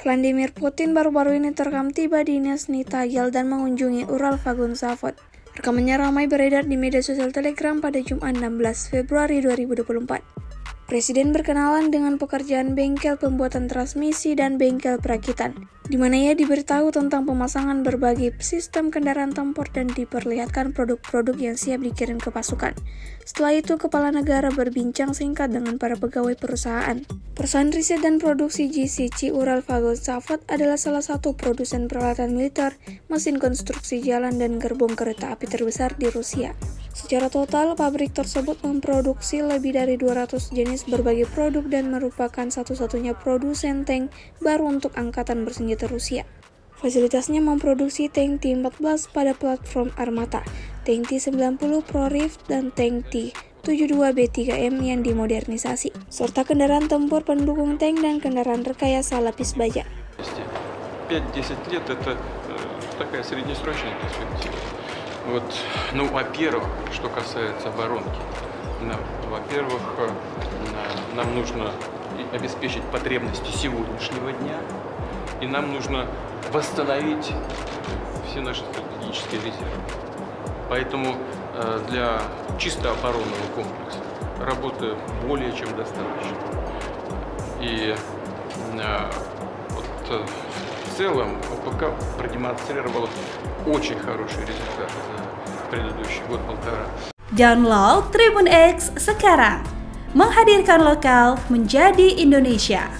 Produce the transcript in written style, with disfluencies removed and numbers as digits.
Vladimir Putin baru-baru ini terekam tiba di Nizhny Tagil dan mengunjungi Ural-Vagon-Zavod. Rekamannya ramai beredar di media sosial Telegram pada Jumat 16 Februari 2024. Presiden berkenalan dengan pekerjaan bengkel pembuatan transmisi dan bengkel perakitan, di mana ia diberitahu tentang pemasangan berbagai sistem kendaraan tempur dan diperlihatkan produk-produk yang siap dikirim ke pasukan. Setelah itu, Kepala Negara berbincang singkat dengan para pegawai perusahaan. Perusahaan riset dan produksi GCC Ural-Vagon-Zavod adalah salah satu produsen peralatan militer, mesin konstruksi jalan dan gerbong kereta api terbesar di Rusia. Secara total, pabrik tersebut memproduksi lebih dari 200 jenis berbagai produk dan merupakan satu-satunya produsen tank baru untuk Angkatan Bersenjata Rusia. Fasilitasnya memproduksi tank T-14 pada platform Armata, tank T-90 Prorif, dan tank T-72B3M yang dimodernisasi, serta kendaraan tempur pendukung tank dan kendaraan rekayasa lapis baja. 5-10 лет это такая среднесрочная перспектива. Во-первых, что касается оборонки, во-первых, нам нужно обеспечить потребности сегодняшнего дня, и нам нужно восстановить все наши стратегические резервы. Поэтому для чисто оборонного комплекса работы более чем достаточно. И в целом ОПК продемонстрировала очень хороший результат за предыдущий год-полтора. Download Tribun X sekarang, menghadirkan lokal menjadi Indonesia.